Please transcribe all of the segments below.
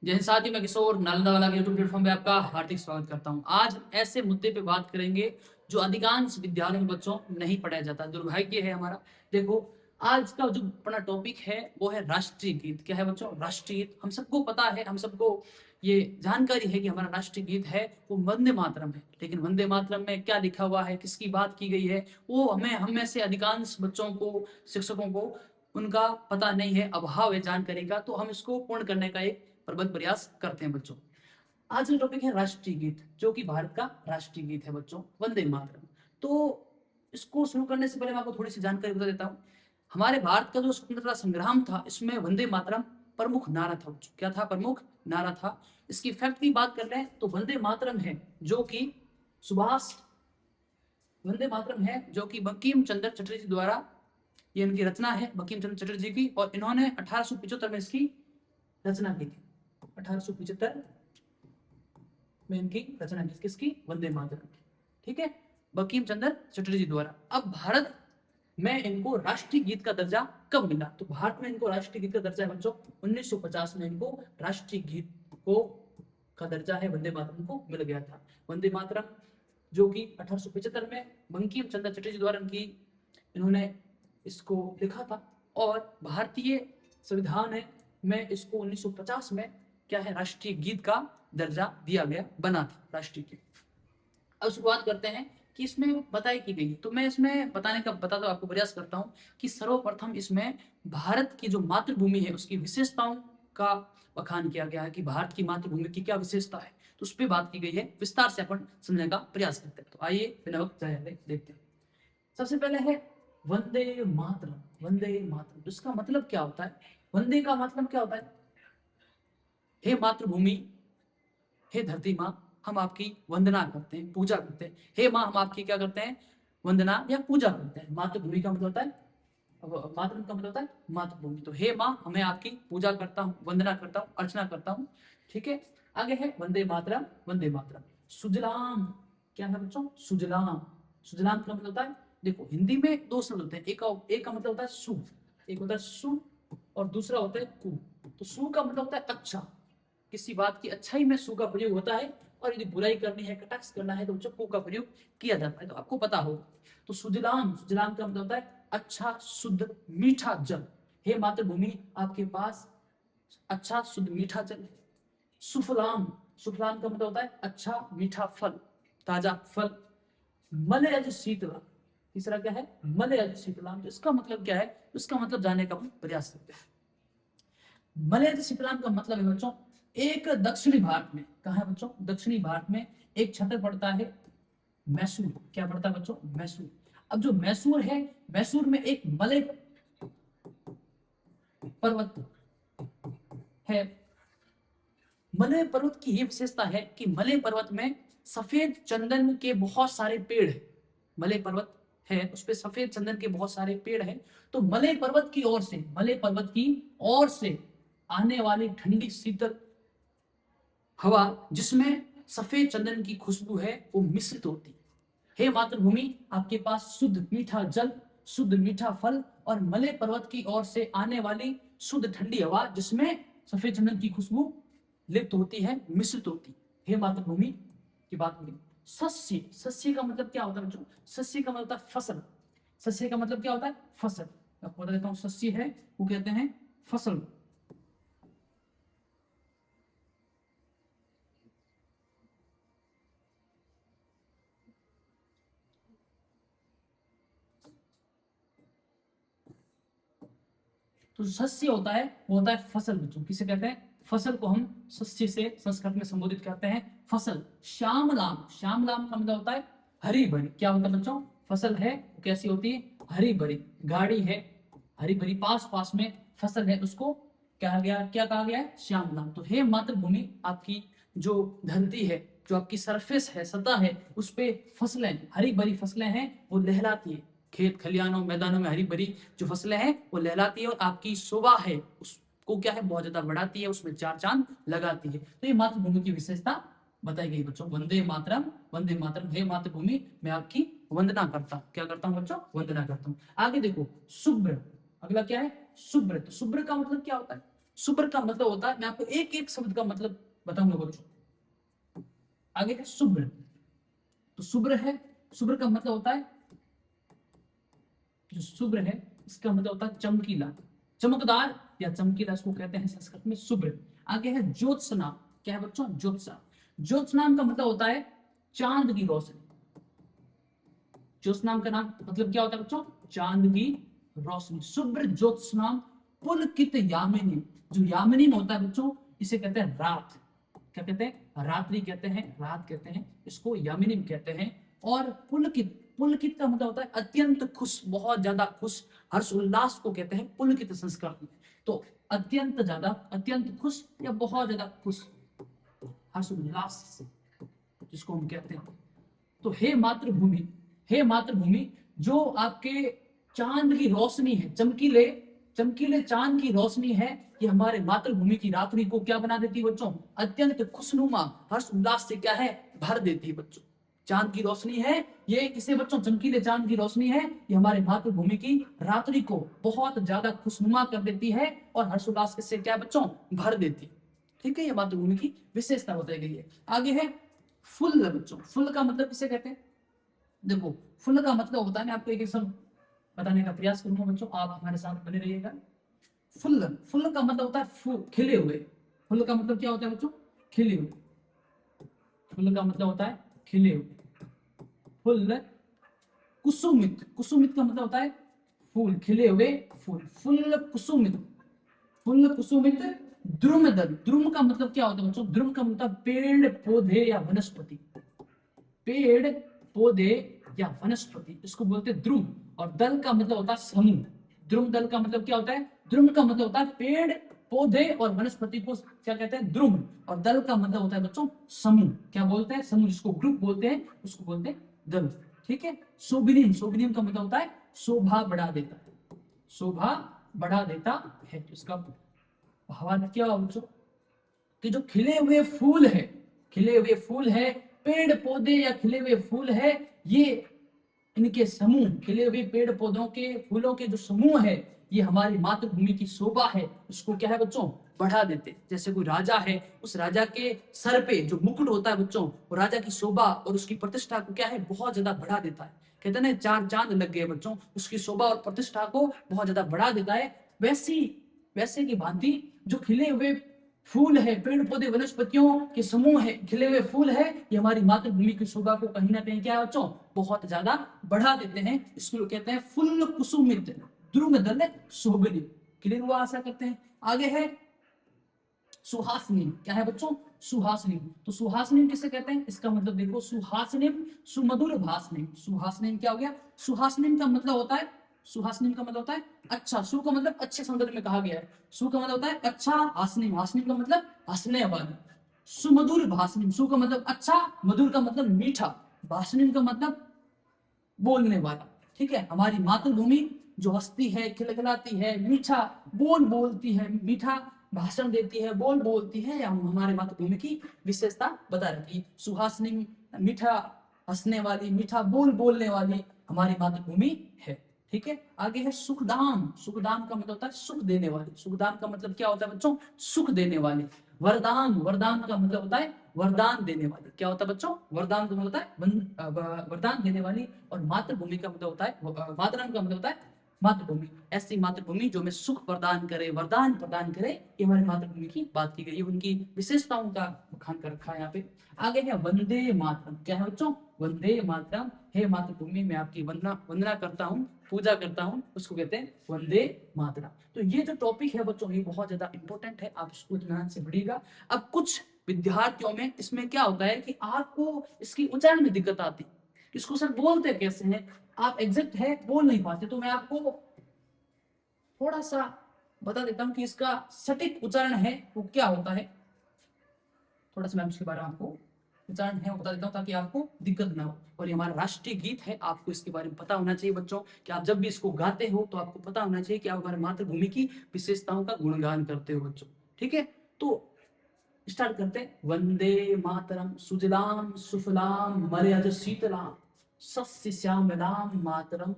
जय हिंद साथियों, मैं किशोर नालंदा वाला के यूट्यूब प्लेटफॉर्म पे आपका हार्दिक स्वागत करता हूं। आज ऐसे मुद्दे पे बात करेंगे जो अधिकांश विद्यालयों में बच्चों नहीं पढ़ाया जाता। दुर्भाग्य है हमारा। देखो, आज का जो अपना टॉपिक है वो है राष्ट्रीय गीत। क्या है बच्चों? राष्ट्रीय गीत। हम सबको पता है, हम सबको ये जानकारी है कि हमारा राष्ट्रीय गीत है वो वंदे मातरम है। लेकिन वंदे मातरम में क्या लिखा हुआ है, किसकी बात की गई है, वो हम में से अधिकांश बच्चों को, शिक्षकों को उनका पता नहीं है, अभाव है जानकारी का। तो हम इसको पूर्ण करने का एक प्रबल प्रयास करते हैं बच्चों। आज का टॉपिक है राष्ट्रीय गीत, जो कि भारत का राष्ट्रीय गीत है बच्चों, वंदे मातरम। तो इसको शुरू करने से पहले मैं आपको थोड़ी सी जानकारी बता देता हूँ। हमारे भारत का जो स्वतंत्रता संग्राम था, इसमें वंदे मातरम प्रमुख नारा था बच्चों। क्या था? प्रमुख नारा था। इसकी फैक्ट की बात कर रहे हैं तो वंदे मातरम है जो कि सुभाष वंदे मातरम है जो कि बंकिम चंद्र चटर्जी द्वारा, ये इनकी रचना है बंकिम चंद्र चटर्जी की, और इन्होंने 1875 में इसकी रचना की थी। 1875 में इनकी रचना की, किसकी? वंदे मातरम। ठीक है, बंकिम चंद्र चटर्जी द्वारा। अब भारत में इनको राष्ट्रीय गीत का दर्जा कब मिला? तो भारत में इनको राष्ट्रीय गीत का दर्जा है बच्चों 1950 में इनको राष्ट्रीय गीत को का दर्जा है वंदे मातरम को मिल गया था। वंदे मातरम जो कि 1875 में बंकिम चंद्र चटर्जी द्वारा इन्होंने इसको लिखा था, और भारतीय संविधान में इसको 1950 में क्या है, राष्ट्रीय गीत का दर्जा दिया गया, बना था राष्ट्रीय गीत। अब शुरुआत करते हैं कि इसमें बताई की गई। तो मैं इसमें बताने का बताता आपको प्रयास करता हूँ कि सर्वप्रथम इसमें भारत की जो मातृभूमि है उसकी विशेषताओं का बखान किया गया है कि भारत की मातृभूमि की क्या विशेषता है, तो उस पर बात की गई है। विस्तार से अपन समझने का प्रयास करते हैं। तो आइए बिना वक्त जाए देखते हैं। सबसे पहले है वंदे मातरम। वंदे मातरम इसका मतलब क्या होता है? वंदे का मतलब क्या होता है? हे मातृभूमि, हे धरती माँ, हम आपकी वंदना करते हैं, पूजा करते हैं। हे माँ, हम आपकी क्या करते हैं? वंदना या पूजा करते हैं। मातृभूमि का मतलब होता है, मातृ का मतलब होता है मातृभूमि। तो हे माँ, हमें आपकी पूजा करता हूँ, वंदना करता हूँ, अर्चना करता हूँ। ठीक है, आगे है वंदे मातरम। वंदे मातरम सुजलाम। क्या है बच्चों? सुजलाम। सुजलाम का मतलब होता है, देखो हिंदी में दो शब्द होते हैं। एक का मतलब होता है सु, एक होता है सु, और दूसरा होता है कु। तो सु का मतलब होता है अच्छा, किसी बात की अच्छाई में सु का प्रयोग होता है, और यदि बुराई करनी है, कटाक्ष करना है, तो चक्कू का प्रयोग किया जाता है। तो आपको पता होगा। तो सुजलाम, सुजलाम का मतलब होता है अच्छा, शुद्ध, मीठा जल। हे मातृभूमि, आपके पास अच्छा, शुद्ध, मीठा जल है। सुफलाम, सुफलाम का मतलब होता है अच्छा, मीठा फल, ताजा फल। मलयज शीतला, तीसरा क्या है? मलयज शीतलाम। इसका मतलब क्या है? इसका मतलब जानने का प्रयास करते हैं। मलयज शीतलाम का मतलब है बच्चों, एक दक्षिणी भारत में, कहा है बच्चों? दक्षिणी भारत में एक क्षेत्र पड़ता है मैसूर। क्या पड़ता है बच्चों? मैसूर। अब जो मैसूर है, मैसूर में एक मलय पर्वत है। मलय पर्वत की यह विशेषता है कि मलय पर्वत में सफेद चंदन के बहुत सारे पेड़ हैं। मलय पर्वत है, उस पर सफेद चंदन के बहुत सारे पेड़ हैं। तो मलय पर्वत की ओर से, मलय पर्वत की ओर से आने वाली ठंडी शीतल हवा, जिसमें सफेद चंदन की खुशबू है, वो मिश्रित होती है। हे मातृभूमि, आपके पास शुद्ध मीठा जल, शुद्ध मीठा फल, और मलय पर्वत की ओर से आने वाली शुद्ध ठंडी हवा, जिसमें सफेद चंदन की खुशबू लिप्त होती है, मिश्रित होती है। हे मातृभूमि की बात होगी। सस्य, सस्य का मतलब क्या होता है बच्चों? सस्य का मतलब होता है फसल। सस्य का मतलब क्या होता है? फसल। आपको बता देता हूँ, सस्य है वो कहते हैं फसल। तो सस्य होता है, वो होता है फसल बच्चों। किसे कहते हैं? फसल को हम सस्य से संस्कृत में संबोधित करते हैं, फसल। श्यामलाम, श्यामलाम का मतलब होता है हरी भरी। क्या होता है बच्चों? फसल है वो कैसी होती है? हरी भरी। गाड़ी है हरी भरी, पास पास में फसल है, उसको कहा गया, क्या कहा गया है? श्यामलाम। तो हे मातृभूमि, आपकी जो धरती है, जो आपकी सरफेस है, सतह है, उस पे फसलें, हरी भरी फसलें हैं, वो लहराती है। खेत खलियानों मैदानों में हरी भरी जो फसलें हैं वो लहराती है, और आपकी शोभा है उसको क्या है, बहुत ज्यादा बढ़ाती है, उसमें चार चांद लगाती है। तो ये मातृभूमि की विशेषता बताई गई बच्चों। वंदे मातरम, वंदे मातरम। हे मातृभूमि, मैं आपकी वंदना करता हूँ। क्या करता हूँ बच्चों? वंदना करता हूँ। आगे देखो, शुभ्र। अगला क्या है? शुभ्र। तो शुभ्र का मतलब क्या होता है? शुभ्र का मतलब होता है, मैं आपको एक एक शब्द का मतलब बताऊंगा बच्चों। आगे है शुभ्र, तो शुभ्र है, शुभ्र का मतलब होता है, जो शुभ्र है इसका मतलब होता है चमकीला, चमकदार या चमकीला, इसको कहते हैं संस्कृत में शुभ्र। आगे है ज्योत्सना, क्या है बच्चों, ज्योत्सना। ज्योत्सना का मतलब होता है चांद की रोशनी। ज्योत्सना का नाम मतलब क्या होता है बच्चों, चांद की रोशनी। शुभ्र ज्योत्सना पुलकित यामिनी, जो यामिनी में होता है बच्चों इसे कहते हैं रात, क्या कहते हैं, रात्रि कहते हैं, रात कहते हैं, इसको यामिनी कहते हैं। और पुलकित, पुलकित का मतलब होता है अत्यंत खुश, बहुत ज्यादा खुश, हर्ष उल्लास को कहते हैं पुलकित संस्कृत में। तो अत्यंत ज्यादा, अत्यंत खुश या बहुत ज्यादा खुश, हर्ष उल्लास से, जिसको हम कहते हैं। तो हे मातृभूमि, हे मातृभूमि, जो आपके चांद की रोशनी है, चमकीले चमकीले चांद की रोशनी है, ये हमारे मातृभूमि की रात्रि को क्या बना देती है बच्चों, अत्यंत खुशनुमा, हर्ष उल्लास से क्या है, भर देती है बच्चों। चांद की रोशनी है ये, किसे बच्चों, चमकीले चांद की रोशनी है, ये हमारे मातृभूमि की रात्रि को बहुत ज्यादा खुशनुमा कर देती है और हर्षोल्लास से क्या है बच्चों, भर देती है। ठीक है, ये मातृभूमि की विशेषता बताई गई है। आगे है फुल्ल बच्चों, फुल्ल का मतलब किसे कहते हैं, देखो फुल्ल का मतलब होता है, मैं आपको एक एक शब्द बताने का प्रयास करूंगा बच्चों, आप हमारे साथ बने रहिएगा। फुल्ल, फुल्ल का मतलब होता है खिले हुए। फुल्ल का मतलब क्या होता है बच्चों, खिले हुए। फुल्ल का मतलब होता है खिले हुए। फुल्ल कुसुमित, कुसुमित का मतलब होता है फूल, खिले हुए फूल। फुल्ल कुसुमित, फुल्ल कुसुमित द्रुमदल, द्रुम का मतलब क्या होता है बच्चों, द्रुम का मतलब पेड़ पौधे या वनस्पति, पेड़ पौधे या वनस्पति, इसको बोलते हैं ध्रुव। और दल का मतलब होता है समूह। ध्रुव दल का मतलब क्या होता है, ध्रुव का मतलब होता है पेड़ पौधे और वनस्पति को क्या कहते हैं, ध्रुव। और दल का मतलब होता है बच्चों समूह, क्या बोलते हैं, समूह, जिसको ग्रुप बोलते हैं उसको बोलते हैं दल। ठीक है। शोभिनीम, शोभिनीम का मतलब होता है शोभा बढ़ा देता है, शोभा बढ़ा देता है। तो इसका भावार्थ क्या होगा बच्चों, कि जो खिले हुए फूल है, खिले हुए फूल है, पेड़ पौधे या खिले हुए फूल है, ये इनके समूह, खिले हुए पेड़ पौधों के फूलों के जो समूह है, ये हमारी मातृभूमि की शोभा है, उसको क्या है बच्चों, बढ़ा देते। जैसे कोई राजा है, उस राजा के सर पे जो मुकुट होता है बच्चों, वो राजा की शोभा और उसकी प्रतिष्ठा को क्या है, बहुत ज्यादा बढ़ा देता है। कहते हैं ना, चार चांद लग गए बच्चों, उसकी शोभा और प्रतिष्ठा को बहुत ज्यादा बढ़ा देता है। वैसी, वैसे की भांति जो खिले हुए फूल है, पेड़ पौधे वनस्पतियों के समूह है, खिले हुए फूल है, ये हमारी मातृभूमि की शोभा को कहीं ना कहीं क्या है बच्चों, बहुत ज्यादा बढ़ा देते हैं। इसको कहते हैं फुल्ल कुसुमित द्रुमदल शोभिनी। क्लियर हुआ, आशा करते हैं। आगे है सुहासनी, क्या है बच्चों, सुहासनी। तो सुहासनी किसे कहते हैं, इसका मतलब देखो, सुहासनी सुमधुर भाषणी। सुहासनी क्या हो गया, सुहासनी का मतलब होता है, सुहासनी का मतलब होता है अच्छा, सु का मतलब अच्छे संदर्भ में कहा गया है, सु का मतलब होता है अच्छा, हासनी, हासनी का मतलब हंसने वाली। सुमधुर भाषणी, सु का मतलब अच्छा, मधुर का मतलब मीठा, भाषणी का मतलब बोलने वाला। ठीक है, हमारी मातृभूमि जो हंसती है, खिलखिलाती है, मीठा बोल बोलती है, मीठा भाषण देती है, बोल बोलती है, या हमारे मातृभूमि की विशेषता बता रखी है। सुहासनी, मीठा हंसने वाली, मीठा बोल बोलने वाली हमारी मातृभूमि है। ठीक है। आगे है सुखदाम, सुखदाम का मतलब होता है सुख देने वाली। सुखदाम का मतलब क्या होता है बच्चों, सुख देने वाली। वरदान, वरदान का मतलब होता है वरदान देने वाली। क्या होता है बच्चों, वरदान का मतलब होता है वरदान देने वाली। और मातृभूमि का मतलब होता है, मातरम का मतलब होता है मातृभूमि। ऐसी मातृभूमि जो हमें सुख प्रदान करे, वरदान प्रदान करे, ये हमारी मातृभूमि की बात की गई है, उनकी विशेषताओं का बखान कर रखा है यहाँ पे। आगे है वंदे मातरम, क्या है बच्चों, वंदे मातरम। हे मातृभूमि, मैं आपकी वंदना वंदना करता हूँ, पूजा करता हूँ, उसको कहते हैं वंदे मातरम। तो ये जो टॉपिक है बच्चों, ये बहुत ज्यादा इंपॉर्टेंट है, आप इसको ध्यान से पढ़िएगा। अब कुछ विद्यार्थियों में इसमें क्या होता है कि आपको इसकी उच्चारण में दिक्कत आती है, इसको सर बोलते कैसे हैं, आप एग्जैक्ट है बोल नहीं पाते। तो मैं आपको थोड़ा सा बता देता हूं कि इसका सटीक उच्चारण है वो क्या होता है। थोड़ा सा मैं उसके बारे में आपको उच्चारण है वो बता देता हूँ, ताकि आपको दिक्कत ना हो। और ये हमारा राष्ट्रीय गीत है, आपको इसके बारे में पता होना चाहिए बच्चों, कि आप जब भी इसको गाते हो तो आपको पता होना चाहिए कि आप हमारे मातृभूमि की विशेषताओं का गुणगान करते हो बच्चों। ठीक है, तो स्टार्ट करते हैं। वंदे मातरम सुजलाम सुफलाम मर्याद शीतलाम सस्य श्यामलाम मातरम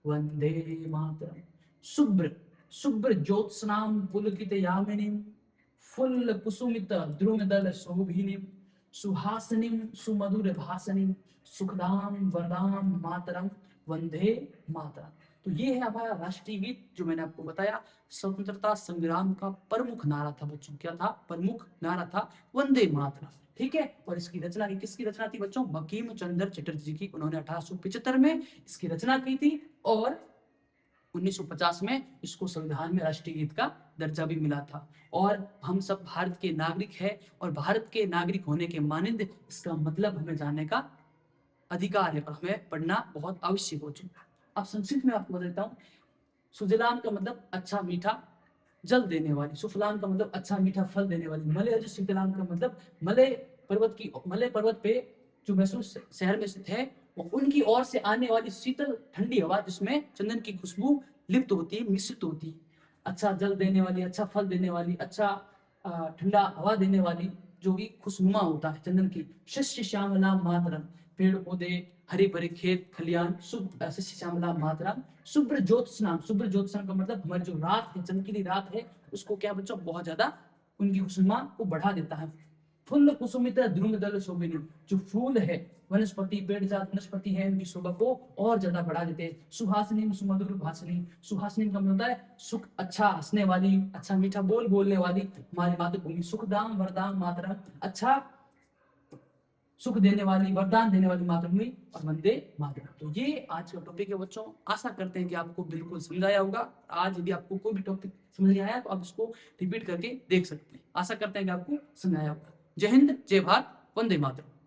वंदे मातरम। शुभ्र, शुभ्र ज्योत्स्नाम पुलकित यामिनीम फुल्ल कुसुमित द्रुमदल शोभिनीम सुहासिनीम सुमधुर भाषिनीम सुखदाम वरदाम मातरम वंदे मातरम। तो ये है हमारा राष्ट्रीय गीत, जो मैंने आपको बताया स्वतंत्रता संग्राम का प्रमुख नारा था बच्चों। क्या था? प्रमुख नारा था वंदे मातरम। ठीक है। और इसकी रचना की किसकी रचना थी बच्चों? बंकिम चंद्र चटर्जी की। उन्होंने 1875 में इसकी रचना की थी और 1950 में इसको संविधान में राष्ट्रीय गीत का दर्जा भी मिला था। और हम सब भारत के नागरिक हैं और भारत के नागरिक होने के मानंद इसका मतलब हमें जानने का अधिकार है और हमें पढ़ना बहुत आवश्यक हो चुका है। अब संक्षिप्त में आपको बताता हूँ। सुजलाम का मतलब अच्छा मीठा जल देने वाली, सुफलाम का मतलब अच्छा मीठा फल देने वाली, मलय शीतलाम का मतलब मलय पर्वत पे जो मैसूर शहर में स्थित है उनकी ओर से आने वाली शीतल ठंडी हवा जिसमें चंदन की खुशबू लिप्त होती है, मिश्रित होती है। अच्छा जल देने वाली, अच्छा फल देने वाली, अच्छा ठंडा हवा देने वाली, जो भी खुशनुमा होता है चंदन की। शस्य श्यामला मातरम, पेड़ पौधे, हरे भरे खेत खलियान, शस्य श्यामला मातरम। शुभ्र ज्योत्स्नाम, शुभ्र ज्योत्स्नाम का मतलब हमारी जो रात है, चमकीली रात है, उसको क्या बच्चों बहुत ज्यादा उनकी खुशनुमा को बढ़ा देता है। फुल्ल कुसुमित द्रुमदल शोभिनी, जो फूल है वनस्पति पेड़ जात वनस्पति है उनकी शोभा को और ज्यादा बढ़ा देते हैं। सुहासिनी सुमधुर भाषिनी, सुहासिनी का मतलब होता है सुख, अच्छा हंसने वाली, अच्छा मीठा बोल बोलने वाली हमारी मातृभूमि। सुखदाम वरदान मातरम, अच्छा सुख देने वाली, वरदान देने वाली मातृभूमि और वंदे मातरम। तो ये आज का टॉपिक है बच्चों। आशा करते हैं कि आपको बिल्कुल समझ आया होगा। आज यदि आपको कोई भी टॉपिक समझ नहीं आया तो आप इसको रिपीट करके देख सकते हैं। आशा करते हैं कि आपको समझ आया होगा। जय हिंद, जय भारत, वंदे मातरम।